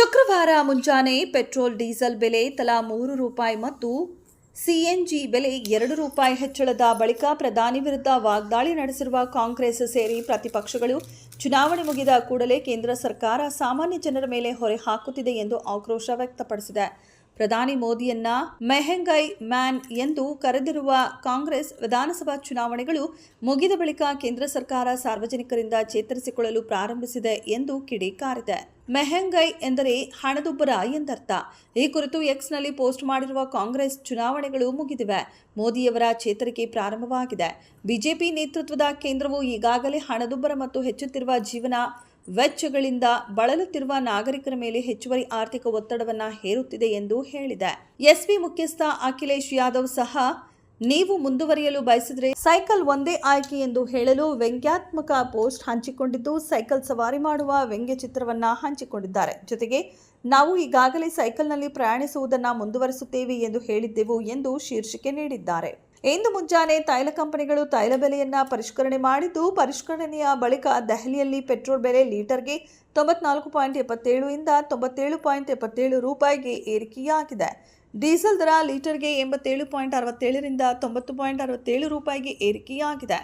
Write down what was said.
ಶುಕ್ರವಾರ ಮುಂಜಾನೆ petrol diesel ಬೆಲೆ ತಲಾ ₹3 ಮತ್ತು ಸಿಎನ್ಜಿ ಬೆಲೆ ₹2 ಹೆಚ್ಚಳದ ಬಳಿಕ ಪ್ರಧಾನಿ ವಿರುದ್ಧ ವಾಗ್ದಾಳಿ ನಡೆಸಿರುವ ಕಾಂಗ್ರೆಸ್ ಸೇರಿ ಪ್ರತಿಪಕ್ಷಗಳು ಚುನಾವಣೆ ಮುಗಿದ ಕೂಡಲೇ ಕೇಂದ್ರ ಸರ್ಕಾರ ಸಾಮಾನ್ಯ ಜನರ ಮೇಲೆ ಹೊರೆ ಹಾಕುತ್ತಿದೆ ಎಂದು ಆಕ್ರೋಶ ವ್ಯಕ್ತಪಡಿಸಿದೆ. ಪ್ರಧಾನಿ ಮೋದಿಯನ್ನ ಮೆಹಂಗೈ ಮ್ಯಾನ್ ಎಂದು ಕರೆದಿರುವ ಕಾಂಗ್ರೆಸ್ ವಿಧಾನಸಭಾ ಚುನಾವಣೆಗಳು ಮುಗಿದ ಬಳಿಕ ಕೇಂದ್ರ ಸರ್ಕಾರ ಸಾರ್ವಜನಿಕರಿಂದ ಚೇತರಿಸಿಕೊಳ್ಳಲು ಪ್ರಾರಂಭಿಸಿದೆ ಎಂದು ಕಿಡಿಕಾರಿದೆ. ಮೆಹಂಗೈ ಎಂದರೆ ಹಣದುಬ್ಬರ ಎಂದರ್ಥ. ಈ ಕುರಿತು ಎಕ್ಸ್ನಲ್ಲಿ ಪೋಸ್ಟ್ ಮಾಡಿರುವ ಕಾಂಗ್ರೆಸ್ ಚುನಾವಣೆಗಳು ಮುಗಿದಿವೆ, ಮೋದಿಯವರ ಚೇತರಿಕೆ ಪ್ರಾರಂಭವಾಗಿದೆ. ಬಿಜೆಪಿ ನೇತೃತ್ವದ ಕೇಂದ್ರವು ಈಗಾಗಲೇ ಹಣದುಬ್ಬರ ಮತ್ತು ಹೆಚ್ಚುತ್ತಿರುವ ಜೀವನ ವೆಚ್ಚಗಳಿಂದ ಬಳಲುತ್ತಿರುವ ನಾಗರಿಕರ ಮೇಲೆ ಹೆಚ್ಚುವರಿ ಆರ್ಥಿಕ ಒತ್ತಡವನ್ನು ಹೇರುತ್ತಿದೆ ಎಂದು ಹೇಳಿದೆ. ಎಸ್ಪಿ ಮುಖ್ಯಸ್ಥ ಅಖಿಲೇಶ್ ಯಾದವ್ ಸಹ ನೀವು ಮುಂದುವರಿಯಲು ಬಯಸಿದರೆ ಸೈಕಲ್ ಒಂದೇ ಆಯ್ಕೆ ಎಂದು ಹೇಳಲು ವ್ಯಂಗ್ಯಾತ್ಮಕ ಪೋಸ್ಟ್ ಹಂಚಿಕೊಂಡಿದ್ದು, ಸೈಕಲ್ ಸವಾರಿ ಮಾಡುವ ವ್ಯಂಗ್ಯ ಚಿತ್ರವನ್ನ ಹಂಚಿಕೊಂಡಿದ್ದಾರೆ. ಜೊತೆಗೆ ನಾವು ಈಗಾಗಲೇ ಸೈಕಲ್ನಲ್ಲಿ ಪ್ರಯಾಣಿಸುವುದನ್ನು ಮುಂದುವರಿಸುತ್ತೇವೆ ಎಂದು ಹೇಳಿದ್ದೆವು ಎಂದು ಶೀರ್ಷಿಕೆ ನೀಡಿದ್ದಾರೆ. ಇಂದು ಮುಂಜಾನೆ ತೈಲ ಕಂಪನಿಗಳು ತೈಲ ಬೆಲೆಯನ್ನ ಪರಿಷ್ಕರಣೆ ಮಾಡಿದ್ದು, ಪರಿಷ್ಕರಣೆಯ ಬಳಿಕ ದೆಹಲಿಯಲ್ಲಿ ಪೆಟ್ರೋಲ್ ಬೆಲೆ ಲೀಟರ್ಗೆ $94.77 ಇಂದ $97.77 ಏರಿಕೆಯಾಗಿದೆ. ಡೀಸೆಲ್ ದರ ಲೀಟರ್ಗೆ $87.67 ರಿಂದ $90.67 ಏರಿಕೆಯಾಗಿದೆ.